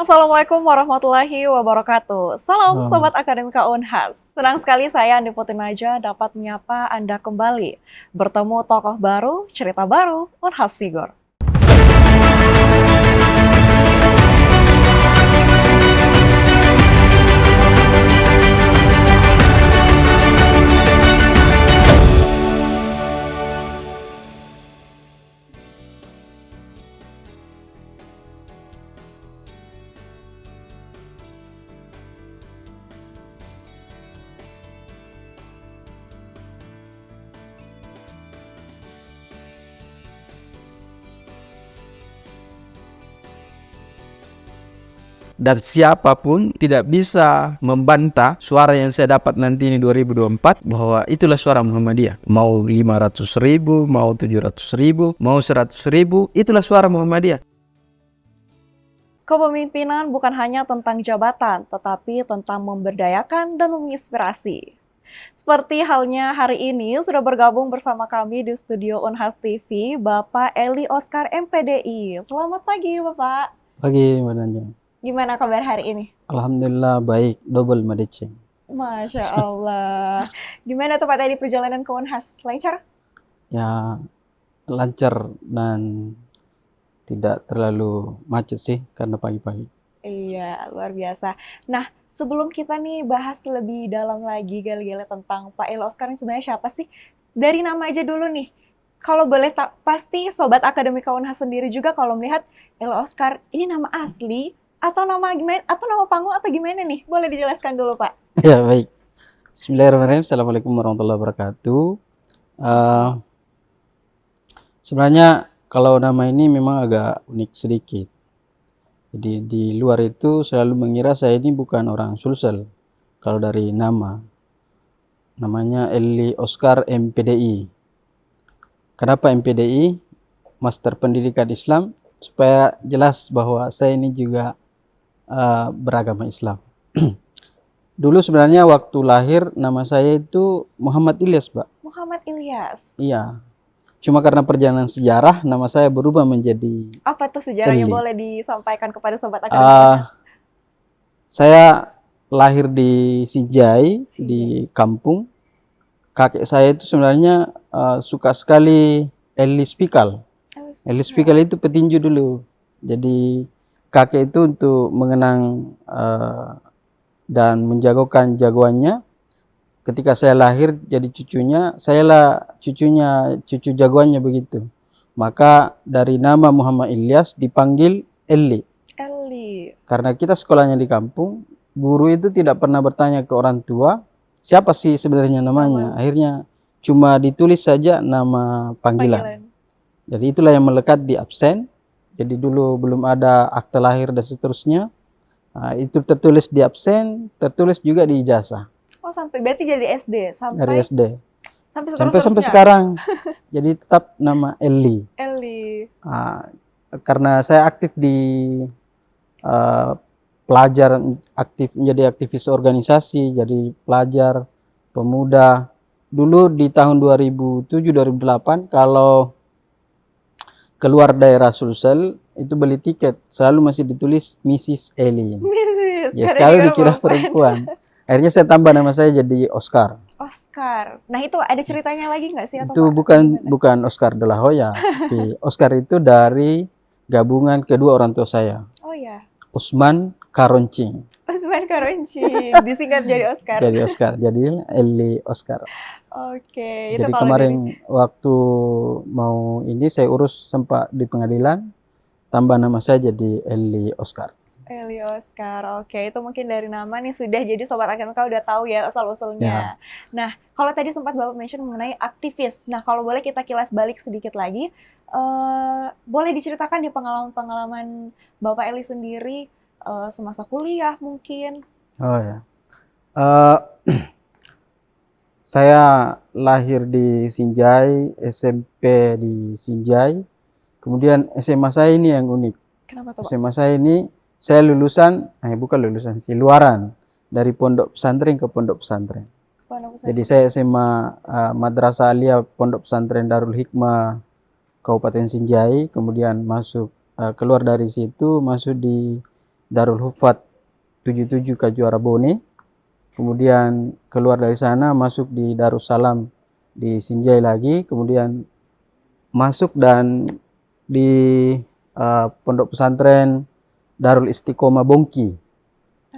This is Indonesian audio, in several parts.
Assalamualaikum warahmatullahi wabarakatuh. Salam Salam. Sobat Akademika Unhas. Senang sekali saya Andi Putinaja dapat menyapa Anda kembali. Bertemu tokoh baru, cerita baru, Unhas Figure. Dan siapapun tidak bisa membantah suara yang saya dapat nanti ini 2024 bahwa itulah suara Muhammadiyah. Mau 500.000, mau 700.000, mau 100.000, itulah suara Muhammadiyah. Kepemimpinan bukan hanya tentang jabatan, tetapi tentang memberdayakan dan menginspirasi. Seperti halnya hari ini sudah bergabung bersama kami di studio Unhas TV, Bapak Eli Oscar MPDI. Selamat pagi, Bapak. Pagi, Mbak Nanja. Gimana kabar hari ini? Alhamdulillah baik, double madeceng. Masya Allah. Gimana tuh Pak tadi perjalanan ke Unhas? Lancar? Ya, lancar dan tidak terlalu macet sih karena pagi-pagi. Iya, luar biasa. Nah, sebelum kita nih bahas lebih dalam lagi gale-gale tentang Pak Eli Oscar ini sebenarnya siapa sih? Dari nama aja dulu nih. Kalau boleh pasti Sobat Akademika Unhas sendiri juga kalau melihat Eli Oscar ini nama asli atau nama gimana atau nama panggung atau gimana nih? Boleh dijelaskan dulu, Pak. Ya, baik. Bismillahirrahmanirrahim. Assalamualaikum warahmatullahi wabarakatuh. Sebenarnya kalau nama ini memang agak unik sedikit. Jadi di luar itu selalu mengira saya ini bukan orang Sulsel. Kalau dari namanya Eli Oscar MPDI. Kenapa MPDI? Master Pendidikan Islam, supaya jelas bahwa saya ini juga beragama Islam. Dulu sebenarnya waktu lahir nama saya itu Muhammad Ilyas, Pak. Muhammad Ilyas. Iya. Cuma karena perjalanan sejarah nama saya berubah menjadi Apa tuh sejarahnya Eli. boleh disampaikan kepada Sobat Akademika? Saya lahir di Sinjai, di kampung. Kakek saya itu sebenarnya suka sekali Elis Pikal. Elis Pikal itu petinju dulu. Jadi kakek itu untuk mengenang dan menjagokan jagoannya. Ketika saya lahir jadi cucunya, sayalah cucu jagoannya begitu. Maka dari nama Muhammad Ilyas dipanggil Eli. Eli. Karena kita sekolahnya di kampung, guru itu tidak pernah bertanya ke orang tua, siapa sih sebenarnya namanya. Akhirnya cuma ditulis saja nama panggilan. Jadi itulah yang melekat di absen. Jadi dulu belum ada akte lahir dan seterusnya. Nah, itu tertulis di absen, tertulis juga di ijazah. Oh, berarti dari SD sampai Dari SD. Sampai sekarang. Jadi tetap nama Eli. Eli. Karena saya aktif di pelajar, aktif menjadi aktivis organisasi, jadi pelajar, pemuda. Dulu di tahun 2007-2008 kalau keluar daerah Sulsel itu beli tiket selalu masih ditulis Mrs. Eli. Ya, sekali dikira perempuan. Akhirnya saya tambah nama saya jadi Oscar. Oscar. Nah, itu ada ceritanya lagi nggak sih? Itu bukan Oscar de la Hoya. Tapi Oscar itu dari gabungan kedua orang tua saya. Oh ya. Usman Karoncing. Usman Karoncing. Disingkat jadi Oscar. Jadi Oscar. Jadi Eli Oscar. Oke. Jadi kemarin waktu mau ini saya urus sempat di pengadilan. Tambah nama saya jadi Eli Oscar. Eli Oscar, oke, itu mungkin dari nama nih sudah jadi Sobat Akademika udah tahu ya asal-usulnya. Ya. Nah, kalau tadi sempat Bapak mention mengenai aktivis, nah kalau boleh kita kilas balik sedikit lagi, boleh diceritakan di pengalaman Bapak Eli sendiri semasa kuliah mungkin? Oh ya, saya lahir di Sinjai, SMP di Sinjai, kemudian SMA saya ini yang unik. Kenapa tuh, Pak? SMA saya ini saya bukan lulusan sih, luaran dari pondok pesantren ke pondok pesantren. Jadi saya SMA Madrasah Aliyah Pondok Pesantren Darul Hikmah Kabupaten Sinjai, kemudian masuk keluar dari situ masuk di Darul Hufat 77 Kajuara Bone. Kemudian keluar dari sana masuk di Darussalam di Sinjai lagi, kemudian masuk dan di pondok pesantren Darul Istiqomah Bongki.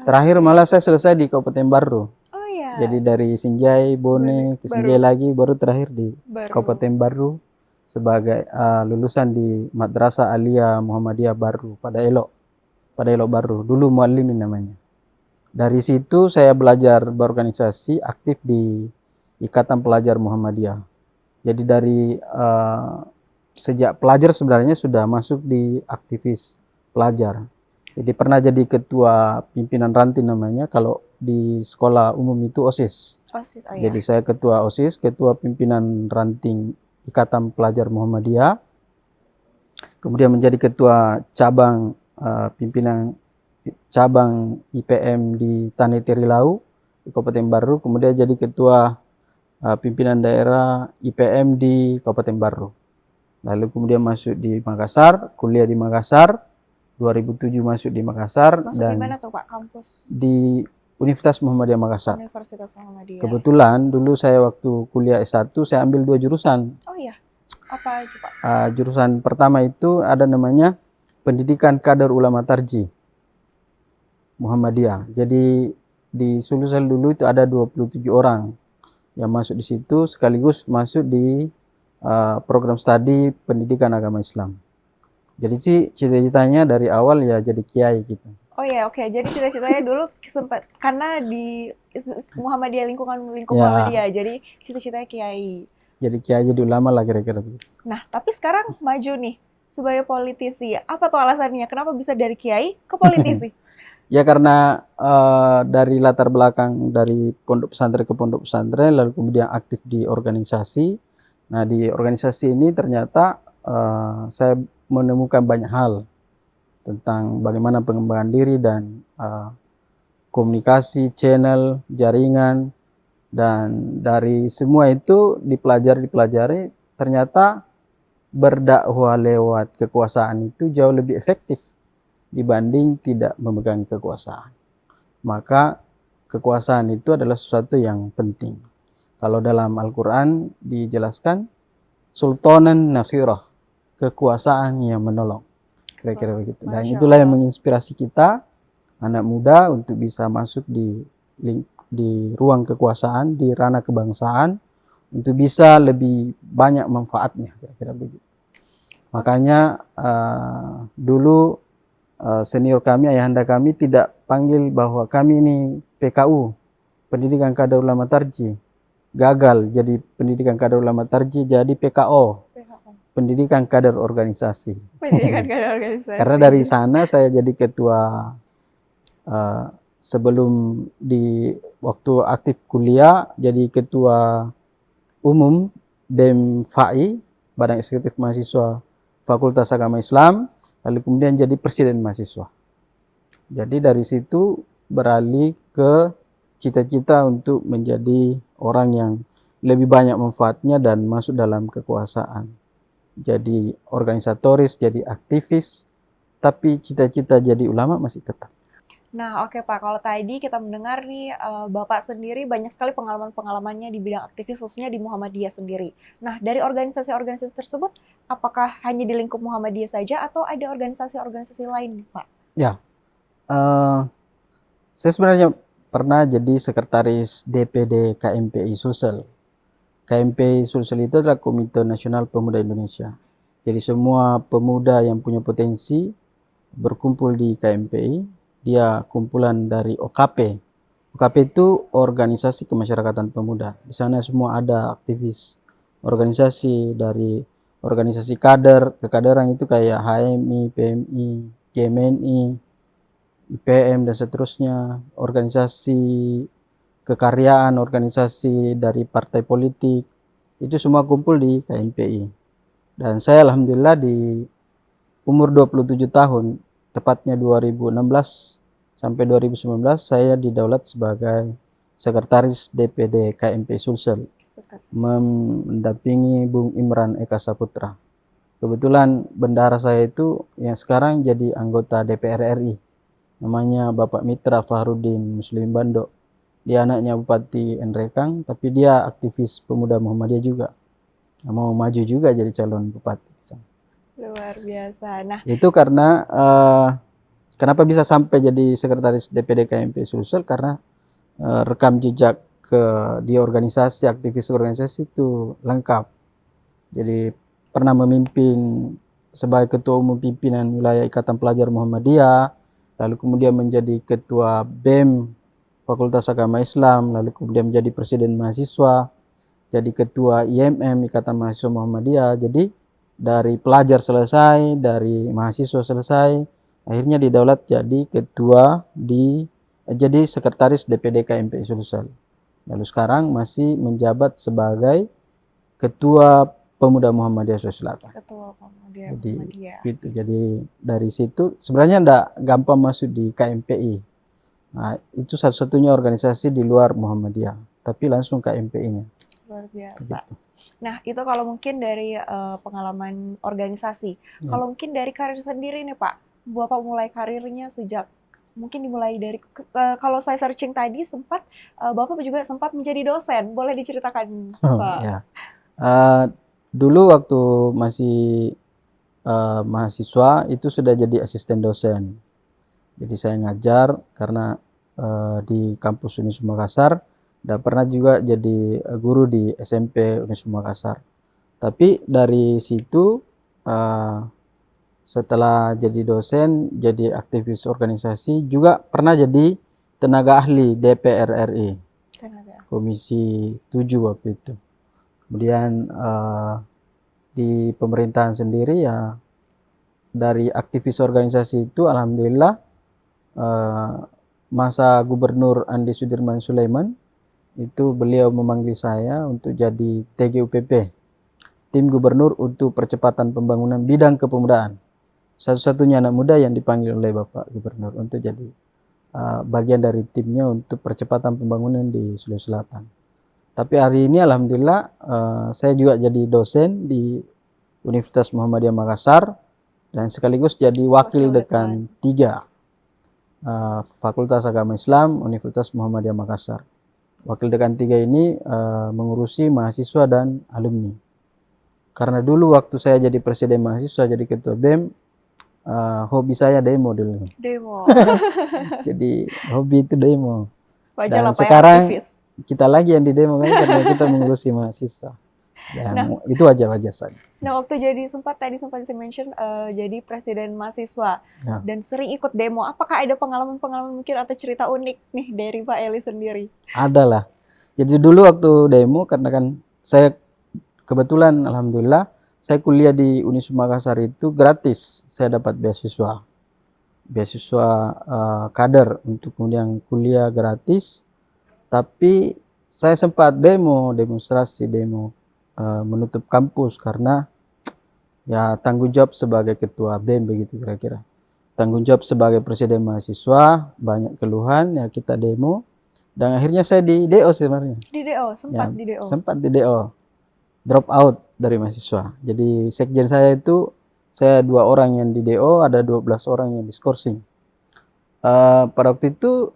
Terakhir malah saya selesai di Kabupaten Barru. Oh iya. Jadi dari Sinjai, Bone, ke Sinjai lagi, baru terakhir di Kabupaten Barru sebagai lulusan di Madrasah Aliyah Muhammadiyah Barru pada Elok Barru. Dulu Muallimin namanya. Dari situ saya belajar berorganisasi, aktif di Ikatan Pelajar Muhammadiyah. Jadi dari sejak pelajar sebenarnya sudah masuk di aktivis pelajar. Jadi pernah jadi ketua pimpinan ranting namanya, kalau di sekolah umum itu OSIS. OSIS, oh iya. Jadi saya ketua OSIS, ketua pimpinan ranting Ikatan Pelajar Muhammadiyah. Kemudian menjadi ketua cabang pimpinan cabang IPM di Tani Terilau di Kabupaten Barru. Kemudian jadi ketua pimpinan daerah IPM di Kabupaten Barru. Lalu kemudian masuk di Makassar, kuliah di Makassar. 2007 masuk di Makassar. Masuk dan di mana tuh Pak kampus? Di Universitas Muhammadiyah Makassar. Universitas Muhammadiyah. Kebetulan dulu saya waktu kuliah S1 saya ambil 2 jurusan. Oh iya. Apa itu Pak? Jurusan pertama itu ada namanya Pendidikan Kader Ulama Tarji Muhammadiyah. Jadi di Sulsel dulu itu ada 27 orang yang masuk di situ, sekaligus masuk di program studi pendidikan agama Islam. Jadi sih cita-citanya dari awal ya jadi kiai gitu. Oh ya, oke. Jadi cita-citanya dulu sempat karena di Muhammadiyah, lingkup Ya. Muhammadiyah. Jadi cita-citanya kiai. Jadi kiai jadi ulama lah kira-kira begitu. Nah, tapi sekarang maju nih sebagai politisi. Apa tuh alasannya? Kenapa bisa dari kiai ke politisi? Ya karena dari latar belakang dari pondok pesantren ke pondok pesantren, lalu kemudian aktif di organisasi. Nah di organisasi ini ternyata saya menemukan banyak hal tentang bagaimana pengembangan diri dan komunikasi, channel, jaringan, dan dari semua itu dipelajari ternyata berdakwah lewat kekuasaan itu jauh lebih efektif dibanding tidak memegang kekuasaan. Maka kekuasaan itu adalah sesuatu yang penting. Kalau dalam Al-Quran dijelaskan sultanan nasirah, kekuasaan yang menolong, kira-kira begitu. Dan itulah yang menginspirasi kita anak muda untuk bisa masuk di ruang kekuasaan, di ranah kebangsaan, untuk bisa lebih banyak manfaatnya, kira-kira begitu. Makanya dulu senior kami, ayahanda kami tidak panggil bahwa kami ini PKU, Pendidikan Kader Ulama Tarji. Gagal jadi Pendidikan Kader Ulama Tarji, jadi PKO. Pendidikan Kader Organisasi. Pendidikan Kader Organisasi. Karena dari sana saya jadi ketua sebelum di waktu aktif kuliah jadi ketua umum BEM FAI, Badan Eksekutif Mahasiswa Fakultas Agama Islam, lalu kemudian jadi presiden mahasiswa. Jadi dari situ beralih ke cita-cita untuk menjadi orang yang lebih banyak manfaatnya dan masuk dalam kekuasaan. Jadi organisatoris, jadi aktivis, tapi cita-cita jadi ulama masih tetap. Nah, oke Pak, kalau tadi kita mendengar nih Bapak sendiri banyak sekali pengalaman-pengalamannya di bidang aktivis, khususnya di Muhammadiyah sendiri. Nah, dari organisasi-organisasi tersebut, apakah hanya di lingkup Muhammadiyah saja atau ada organisasi-organisasi lain, Pak? Ya, saya sebenarnya pernah jadi sekretaris DPD KMPI Sulsel. KMPI Sulsel itu adalah Komite Nasional Pemuda Indonesia. Jadi semua pemuda yang punya potensi berkumpul di KMPI. Dia kumpulan dari OKP. OKP itu Organisasi Kemasyarakatan Pemuda. Di sana semua ada aktivis organisasi, dari organisasi kader, kekaderan itu kayak HMI, PMI, GMNI, IPM dan seterusnya, organisasi kekaryaan, organisasi dari partai politik, itu semua kumpul di KMPI. Dan saya alhamdulillah di umur 27 tahun, tepatnya 2016 sampai 2019, saya didaulat sebagai sekretaris DPD KMPI Sulsel, mendampingi Bung Imran Eka Saputra. Kebetulan bendahara saya itu yang sekarang jadi anggota DPR RI. namanya Bapak Mitra Fahrudin Muslim Bando. Dia anaknya Bupati Nrekang, tapi dia aktivis pemuda Muhammadiyah juga. Mau maju juga jadi calon bupati. Luar biasa. Nah, Itu karena kenapa bisa sampai jadi sekretaris DPD KMP Sulsel, karena rekam jejak di organisasi, aktivis organisasi itu lengkap. Jadi pernah memimpin sebagai ketua umum pimpinan wilayah Ikatan Pelajar Muhammadiyah, lalu kemudian menjadi ketua BEM Fakultas Agama Islam, lalu kemudian menjadi presiden mahasiswa, jadi ketua IMM Ikatan Mahasiswa Muhammadiyah. Jadi dari pelajar selesai, dari mahasiswa selesai, akhirnya didaulat jadi jadi sekretaris DPD KMP Sulsel. Lalu sekarang masih menjabat sebagai ketua Pemuda Muhammadiyah Sulawesi Selatan. Ketua Pemuda Jadi Muhammadiyah. gitu. Jadi dari situ sebenarnya ndak gampang masuk di KMPI. Nah, itu satu-satunya organisasi di luar Muhammadiyah, tapi langsung KMPI-nya. Luar biasa. Gitu. Nah, itu kalau mungkin dari pengalaman organisasi. Ya. Kalau mungkin dari karir sendiri nih Pak, Bapak mulai karirnya sejak mungkin dimulai dari kalau saya searching tadi sempat Bapak juga sempat menjadi dosen. Boleh diceritakan, Pak? Ya. Dulu waktu masih mahasiswa itu sudah jadi asisten dosen. Jadi saya ngajar karena di kampus Unisma Makassar, dan pernah juga jadi guru di SMP Unisma Makassar. Tapi dari situ setelah jadi dosen, jadi aktivis organisasi, juga pernah jadi tenaga ahli DPR RI, Komisi 7 waktu itu. Kemudian di pemerintahan sendiri ya, dari aktivis organisasi itu alhamdulillah masa Gubernur Andi Sudirman Sulaiman itu beliau memanggil saya untuk jadi TGUPP, Tim Gubernur untuk Percepatan Pembangunan Bidang Kepemudaan. Satu-satunya anak muda yang dipanggil oleh Bapak Gubernur untuk jadi bagian dari timnya untuk percepatan pembangunan di Sulawesi Selatan. Tapi hari ini alhamdulillah saya juga jadi dosen di Universitas Muhammadiyah Makassar dan sekaligus jadi wakil dekan 3 Fakultas Agama Islam Universitas Muhammadiyah Makassar. Wakil dekan 3 ini mengurusi mahasiswa dan alumni. Karena dulu waktu saya jadi presiden mahasiswa, jadi ketua BEM, hobi saya demo dulu. Demo. Jadi hobi itu demo. Wajar Dan lah, sekarang aktivis. kita lagi yang di demo kan karena kita mengurusi mahasiswa. Dan itu wajar-wajar saja. Nah, waktu jadi sempat saya mention jadi presiden mahasiswa dan sering ikut demo. Apakah ada pengalaman-pengalaman mungkin atau cerita unik nih dari Pak Eli sendiri? Ada lah. Jadi dulu waktu demo, karena kan saya kebetulan alhamdulillah saya kuliah di Unisma Makassar itu gratis. Saya dapat beasiswa kader untuk kemudian kuliah gratis. Tapi saya sempat demonstrasi menutup kampus karena ya tanggung jawab sebagai ketua BEM begitu kira-kira. Tanggung jawab sebagai presiden mahasiswa, banyak keluhan, ya kita demo. Dan akhirnya saya di DO sebenarnya. Di DO, sempat di DO? Sempat di DO. Drop out dari mahasiswa. Jadi sekjen saya itu, saya 2 orang yang di DO, ada 12 orang yang diskorsing. Pada waktu itu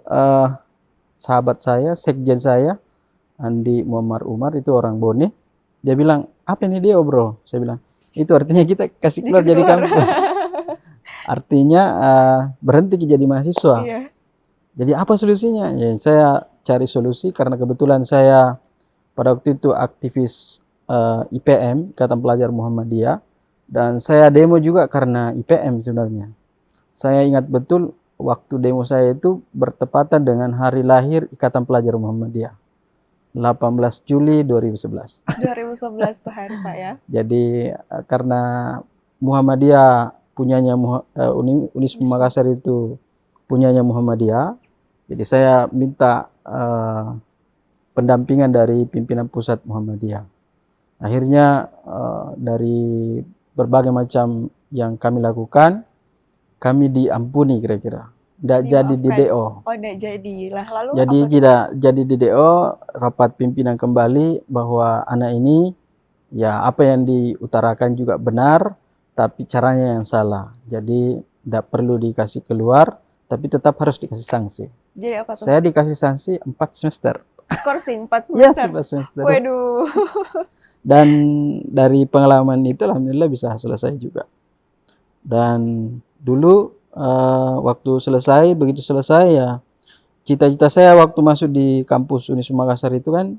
sahabat saya, sekjen saya, Andi Muammar Umar, itu orang Bone. Dia bilang, apa ini DO bro? Saya bilang, itu artinya kita kasih keluar jadi kampus. Artinya berhenti jadi mahasiswa. Iya. Jadi apa solusinya? Ya, saya cari solusi karena kebetulan saya pada waktu itu aktivis IPM, Ikatan Pelajar Muhammadiyah, dan saya demo juga karena IPM sebenarnya. Saya ingat betul waktu demo saya itu bertepatan dengan hari lahir Ikatan Pelajar Muhammadiyah. 18 Juli 2011. 2011 tuh hari Pak ya. Jadi karena Muhammadiyah punyanya Unisma Makassar itu punyanya Muhammadiyah. Jadi saya minta pendampingan dari pimpinan pusat Muhammadiyah. Akhirnya dari berbagai macam yang kami lakukan, kami diampuni kira-kira. Tidak jadi di DO. Oh, tidak jadi. Lah, lalu jadi tidak jadi di DO, rapat pimpinan kembali bahwa anak ini ya apa yang diutarakan juga benar, tapi caranya yang salah. Jadi tidak perlu dikasih keluar, tapi tetap harus dikasih sanksi. Jadi apa tuh? Saya dikasih sanksi 4 semester. Skorsing 4 Ya, semester. 4 semester. Waduh. Dan dari pengalaman itu alhamdulillah bisa selesai juga. Dan dulu waktu selesai, begitu selesai ya, cita-cita saya waktu masuk di kampus Unisum Makassar itu kan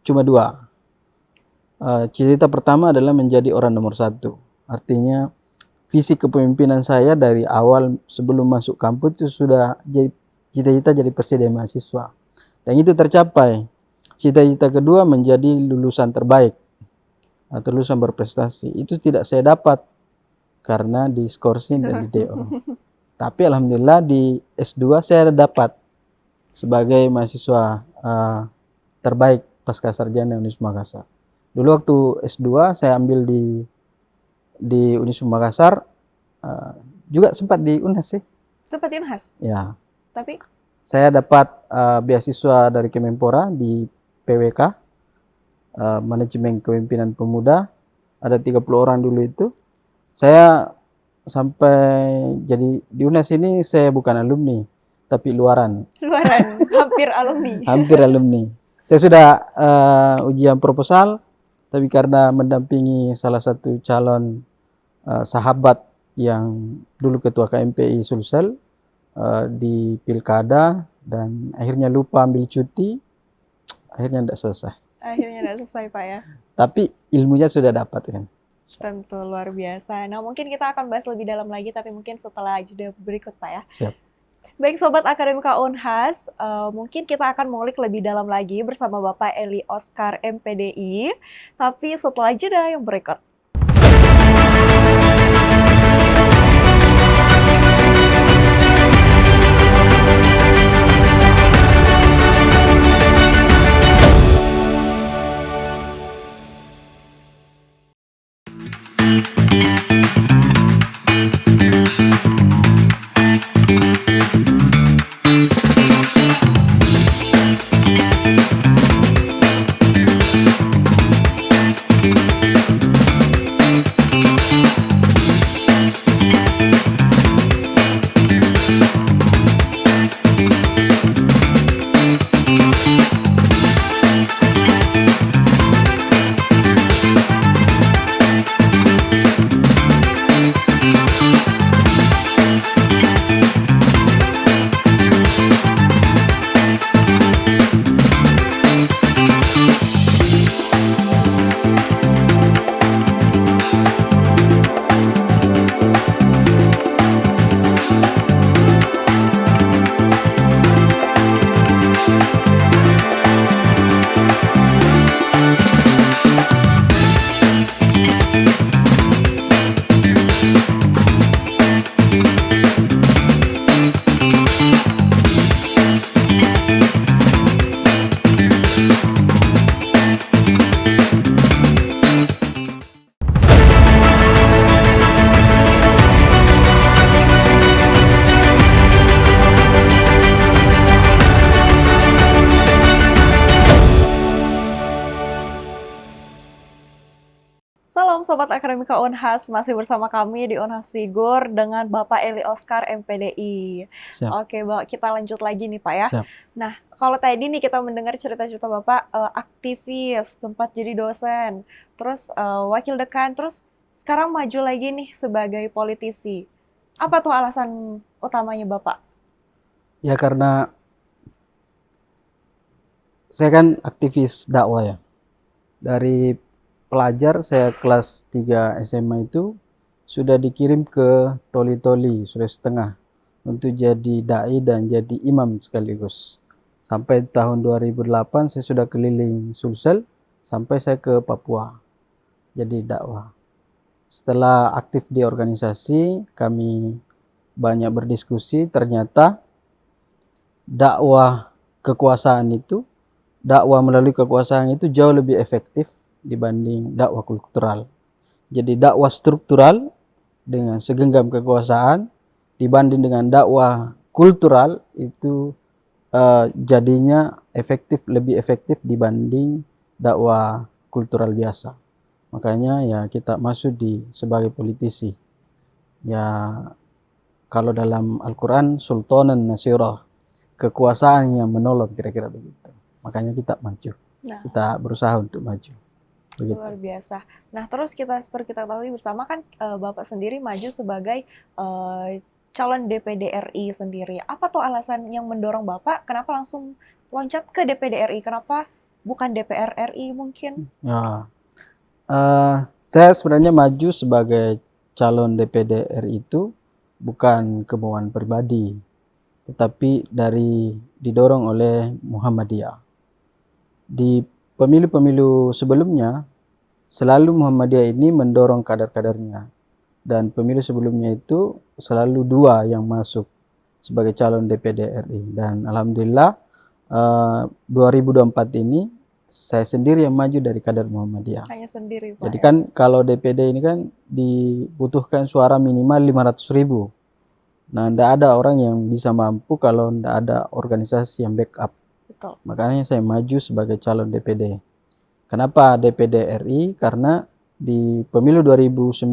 cuma 2. Cita-cita pertama adalah menjadi orang nomor 1. Artinya visi kepemimpinan saya dari awal sebelum masuk kampus itu sudah jadi cita-cita jadi presiden mahasiswa. Dan itu tercapai. Cita-cita kedua menjadi lulusan terbaik atau lulusan berprestasi. Itu tidak saya dapat karena di skorsing dan di DO. Tapi alhamdulillah di S2 saya dapat sebagai mahasiswa terbaik pasca sarjana Unisum Makassar. Dulu waktu S2 saya ambil di Unisum Makassar, juga sempat di UNHAS sih. Sempat di UNHAS? Ya. Tapi? Saya dapat beasiswa dari Kemenpora di PWK, Manajemen Kepemimpinan Pemuda. Ada 30 orang dulu itu. Saya sampai jadi di UNHAS ini saya bukan alumni, tapi luaran. Luaran, hampir alumni. Hampir alumni. Saya sudah ujian proposal, tapi karena mendampingi salah satu calon sahabat yang dulu ketua KMPI Sulsel di pilkada dan akhirnya lupa ambil cuti, akhirnya tidak selesai. Akhirnya tidak selesai Pak ya. Tapi ilmunya sudah dapat kan. Tentu luar biasa. Nah mungkin kita akan bahas lebih dalam lagi, tapi mungkin setelah jeda berikut Pak ya. Siap. Baik Sobat Akademika Unhas, mungkin kita akan mengulik lebih dalam lagi bersama Bapak Eli Oscar MPDI, tapi setelah jeda yang berikut. Salam Sobat Akademika Unhas, masih bersama kami di Unhas Figur dengan Bapak Eli Oscar MPDI. Siap. Oke, Bapak, kita lanjut lagi nih Pak ya. Siap. Nah, kalau tadi nih kita mendengar cerita-cerita Bapak aktivis, sempat jadi dosen, terus wakil dekan, terus sekarang maju lagi nih sebagai politisi. Apa tuh alasan utamanya Bapak? Ya karena saya kan aktivis dakwah ya. Dari pelajar saya kelas 3 SMA itu sudah dikirim ke Toli-Toli, Sulawesi Tengah untuk jadi dai dan jadi imam sekaligus. Sampai tahun 2008 saya sudah keliling Sulsel sampai saya ke Papua jadi dakwah. Setelah aktif di organisasi, kami banyak berdiskusi, ternyata dakwah kekuasaan itu, dakwah melalui kekuasaan itu jauh lebih efektif dibanding dakwah kultural. Jadi dakwah struktural dengan segenggam kekuasaan dibanding dengan dakwah kultural itu jadinya lebih efektif dibanding dakwah kultural biasa. Makanya ya kita masuk sebagai politisi. Ya kalau dalam Al-Quran sultanan nasirah, kekuasaan yang menolong, kira-kira begitu. Makanya kita maju, Nah, kita berusaha untuk maju begitu. luar biasa. Nah, terus seperti kita ketahui bersama kan Bapak sendiri maju sebagai calon DPD RI sendiri. Apa tuh alasan yang mendorong Bapak? Kenapa langsung loncat ke DPD RI? Kenapa bukan DPR RI mungkin? Ya, saya sebenarnya maju sebagai calon DPD RI itu bukan kemauan pribadi, tetapi didorong oleh Muhammadiyah. Di pemilu-pemilu sebelumnya, selalu Muhammadiyah ini mendorong kader-kadernya. Dan pemilu sebelumnya itu selalu 2 yang masuk sebagai calon DPD RI. Dan Alhamdulillah 2024 ini saya sendiri yang maju dari kader Muhammadiyah. Hanya sendiri, Pak. Jadi kan kalau DPD ini kan dibutuhkan suara minimal 500.000. Nah, tidak ada orang yang bisa mampu kalau tidak ada organisasi yang backup. Betul. Makanya saya maju sebagai calon DPD. Kenapa DPD RI? Karena di pemilu 2019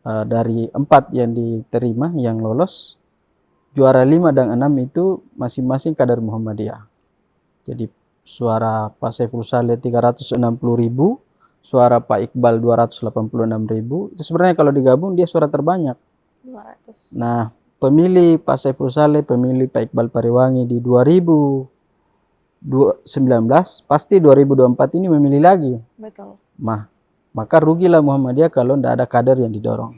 dari 4 yang diterima, yang lolos, juara 5 dan 6 itu masing-masing kader Muhammadiyah. Jadi suara Pak Saiful Saleh 360.000, suara Pak Iqbal 286.000. Itu sebenarnya kalau digabung dia suara terbanyak. 200. Nah, pemilih Pak Saiful Saleh, pemilih Pak Iqbal Pariwangi di 2019, pasti 2024 ini memilih lagi. Betul. Maka rugilah Muhammadiyah kalau tidak ada kader yang didorong.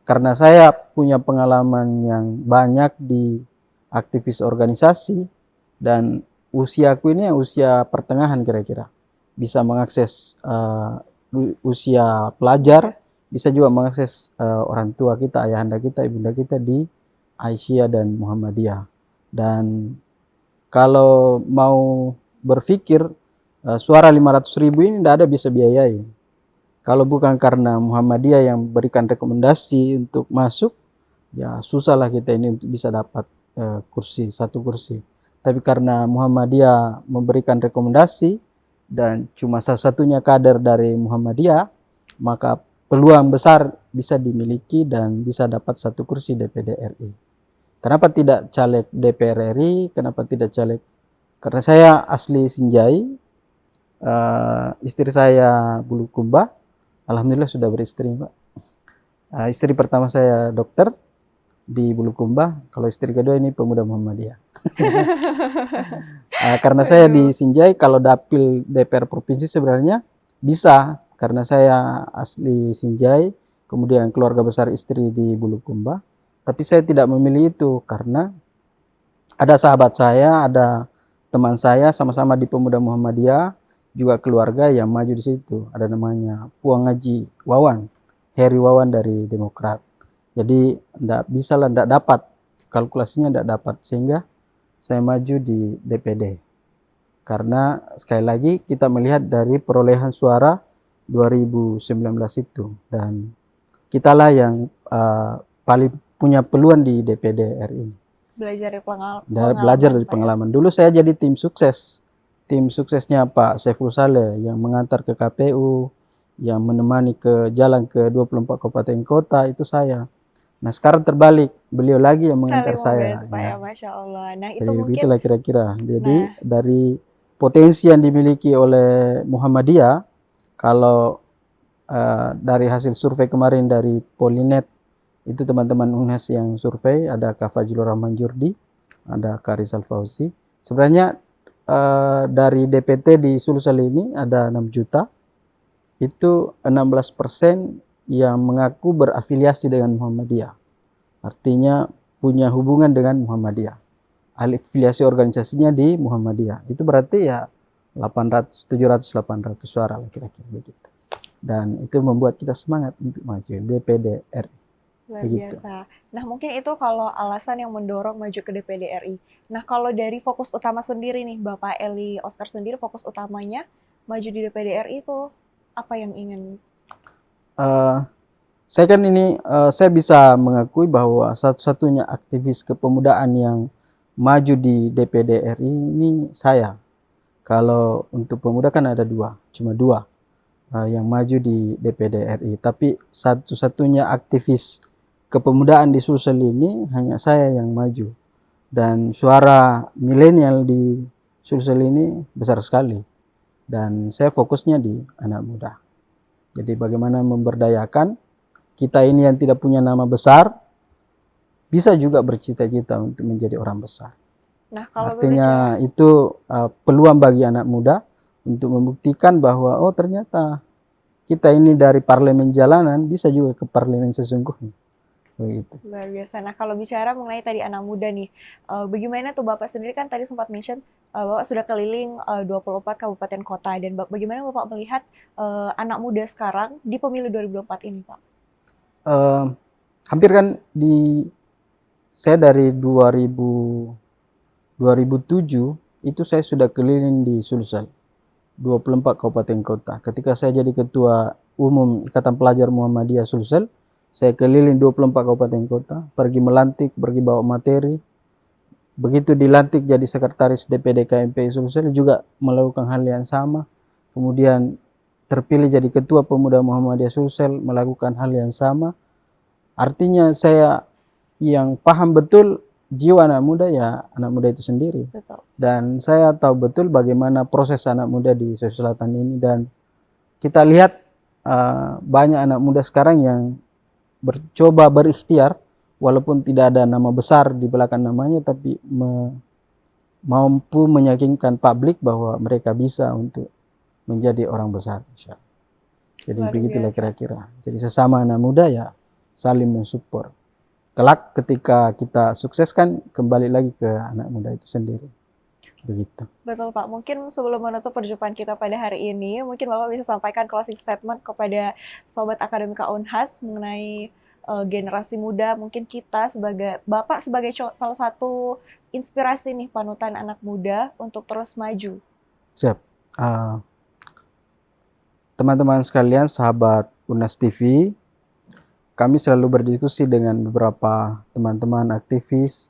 Karena saya punya pengalaman yang banyak di aktivis organisasi, dan usiaku ini usia pertengahan kira-kira. Bisa mengakses usia pelajar, bisa juga mengakses orang tua kita, ayahanda kita, ibunda kita di Aisyah dan Muhammadiyah. Dan kalau mau berpikir suara 500.000 ini tidak ada bisa biayai. Kalau bukan karena Muhammadiyah yang berikan rekomendasi untuk masuk, ya susahlah kita ini untuk bisa dapat satu kursi. Tapi karena Muhammadiyah memberikan rekomendasi dan cuma satu-satunya kader dari Muhammadiyah, maka peluang besar bisa dimiliki dan bisa dapat satu kursi DPD RI. Kenapa tidak caleg DPR RI? Kenapa tidak caleg? Karena saya asli Sinjai, istri saya Bulukumba. Alhamdulillah sudah beristri, Pak. Istri pertama saya dokter di Bulukumba. Kalau istri kedua ini pemuda Muhammadiyah. Karena saya di Sinjai, kalau dapil DPR provinsi sebenarnya bisa. Karena saya asli Sinjai, kemudian keluarga besar istri di Bulukumba. Tapi saya tidak memilih itu karena ada sahabat saya, ada teman saya sama-sama di pemuda Muhammadiyah, juga keluarga yang maju di situ. Ada namanya Puang Haji Wawan, Heri Wawan dari Demokrat. Jadi tidak dapat, kalkulasinya tidak dapat, sehingga saya maju di DPD. Karena sekali lagi kita melihat dari perolehan suara 2019 itu, dan kitalah yang paling punya peluang di DPD RI. Belajar dari pengalaman. Dulu saya jadi tim sukses. Tim suksesnya Pak Saiful Saleh yang mengantar ke KPU, yang menemani ke jalan ke 24 kabupaten kota, itu saya. Nah, sekarang terbalik, beliau lagi yang mengantar saya. Pak, ya, Masya Allah. Nah, itu jadi mungkin begitulah kira-kira. Jadi dari potensi yang dimiliki oleh Muhammadiyah, kalau dari hasil survei kemarin dari Polinet, itu teman-teman UNHAS yang survei, ada Kak Fajrul Rahman Jurdi, ada Kak Rizal Fauzi. Sebenarnya dari DPT di Sulsel ini ada 6 juta, itu 16% yang mengaku berafiliasi dengan Muhammadiyah. Artinya punya hubungan dengan Muhammadiyah. Afiliasi organisasinya di Muhammadiyah. Itu berarti ya 700-800 suara lah kira-kira begitu. Dan itu membuat kita semangat untuk maju DPD RI. Luar biasa. Nah, mungkin itu kalau alasan yang mendorong maju ke DPD RI. Nah, kalau dari fokus utama sendiri nih, Bapak Eli Oscar sendiri, fokus utamanya maju di DPD RI itu apa yang ingin? Saya kan ini, saya bisa mengakui bahwa satu-satunya aktivis kepemudaan yang maju di DPD RI ini saya. Kalau untuk pemuda kan ada cuma dua yang maju di DPD RI. Tapi satu-satunya aktivis kepemudaan di Sulsel ini hanya saya yang maju. Dan suara milenial di Sulsel ini besar sekali. Dan saya fokusnya di anak muda. Jadi bagaimana memberdayakan kita ini yang tidak punya nama besar, bisa juga bercita-cita untuk menjadi orang besar. Nah, kalau Artinya itu peluang bagi anak muda untuk membuktikan bahwa oh ternyata kita ini dari parlemen jalanan bisa juga ke parlemen sesungguhnya. Begitu. luar biasa. Nah, kalau bicara mengenai tadi anak muda nih, bagaimana tuh Bapak sendiri kan tadi sempat mention Bapak sudah keliling 24 kabupaten kota dan bagaimana Bapak melihat anak muda sekarang di pemilu 2024 ini, Pak? Hampir kan saya dari 2007 itu saya sudah keliling di Sulsel 24 kabupaten kota. Ketika saya jadi ketua umum Ikatan Pelajar Muhammadiyah Sulsel, saya keliling 24 kabupaten kota, pergi melantik, pergi bawa materi. Begitu dilantik jadi sekretaris DPD KMPI Sulsel juga melakukan hal yang sama. Kemudian terpilih jadi ketua pemuda Muhammadiyah Sulsel melakukan hal yang sama. Artinya saya yang paham betul jiwa anak muda ya anak muda itu sendiri. Betul. Dan saya tahu betul bagaimana proses anak muda di Sulawesi Selatan ini, dan kita lihat banyak anak muda sekarang yang coba berikhtiar walaupun tidak ada nama besar di belakang namanya, tapi mampu meyakinkan publik bahwa mereka bisa untuk menjadi orang besar. Jadi Luar begitulah biasa. kira-kira. Jadi sesama anak muda ya saling mensupport. Kelak ketika kita sukses kan kembali lagi ke anak muda itu sendiri. Begitu. Betul Pak, mungkin sebelum menutup perjumpaan kita pada hari ini, mungkin Bapak bisa sampaikan closing statement kepada Sobat Akademika Unhas mengenai generasi muda, mungkin kita sebagai Bapak sebagai salah satu inspirasi nih panutan anak muda untuk terus maju. Siap. Teman-teman sekalian, sahabat Unas TV, kami selalu berdiskusi dengan beberapa teman-teman aktivis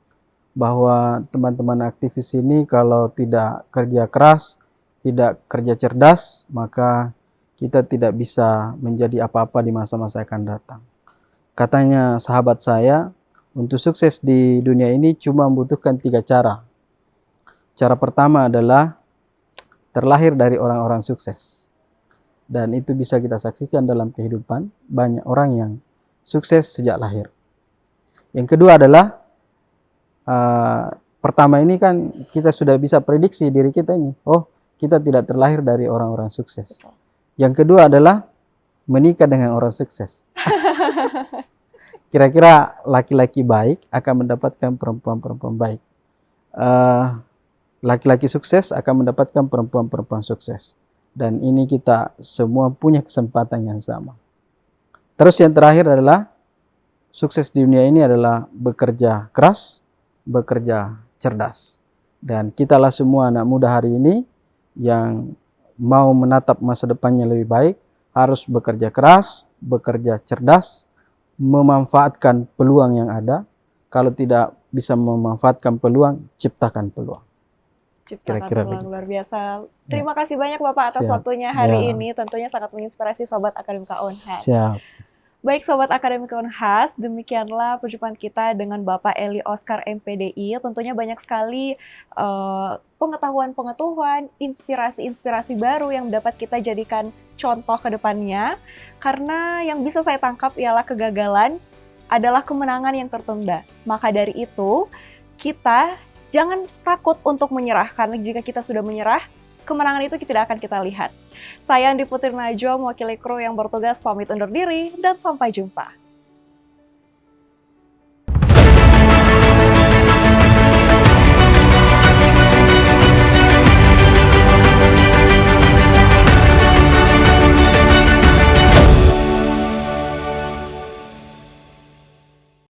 bahwa teman-teman aktivis ini kalau tidak kerja keras, tidak kerja cerdas, maka kita tidak bisa menjadi apa-apa di masa-masa akan datang. Katanya sahabat saya, untuk sukses di dunia ini cuma membutuhkan 3 cara. Cara pertama adalah terlahir dari orang-orang sukses. Dan itu bisa kita saksikan dalam kehidupan, banyak orang yang sukses sejak lahir. Yang kedua adalah pertama ini kan kita sudah bisa prediksi diri kita ini. Oh, kita tidak terlahir dari orang-orang sukses. Betul. Yang kedua adalah menikah dengan orang sukses. Kira-kira laki-laki baik akan mendapatkan perempuan-perempuan baik. Laki-laki sukses akan mendapatkan perempuan-perempuan sukses. Dan ini kita semua punya kesempatan yang sama. Terus yang terakhir adalah sukses di dunia ini adalah bekerja keras, bekerja cerdas. Dan kitalah semua anak muda hari ini yang mau menatap masa depannya lebih baik, harus bekerja keras, bekerja cerdas, memanfaatkan peluang yang ada. Kalau tidak bisa memanfaatkan peluang, ciptakan peluang. Ciptakan Kira-kira peluang begitu. luar biasa. Terima kasih banyak Bapak atas Siap. waktunya hari Ya. ini. Tentunya sangat menginspirasi Sobat Akademika Unhas. Siap. Baik Sobat Akademika Unhas, demikianlah perjumpaan kita dengan Bapak Eli Oscar MPDI. Tentunya banyak sekali pengetahuan-pengetahuan, inspirasi-inspirasi baru yang dapat kita jadikan contoh ke depannya. Karena yang bisa saya tangkap ialah kegagalan adalah kemenangan yang tertunda. Maka dari itu, kita jangan takut untuk menyerah. Karena jika kita sudah menyerah, kemenangan itu tidak akan kita lihat. Saya Andi Putri Najwa, mewakili kru yang bertugas pamit undur diri dan sampai jumpa.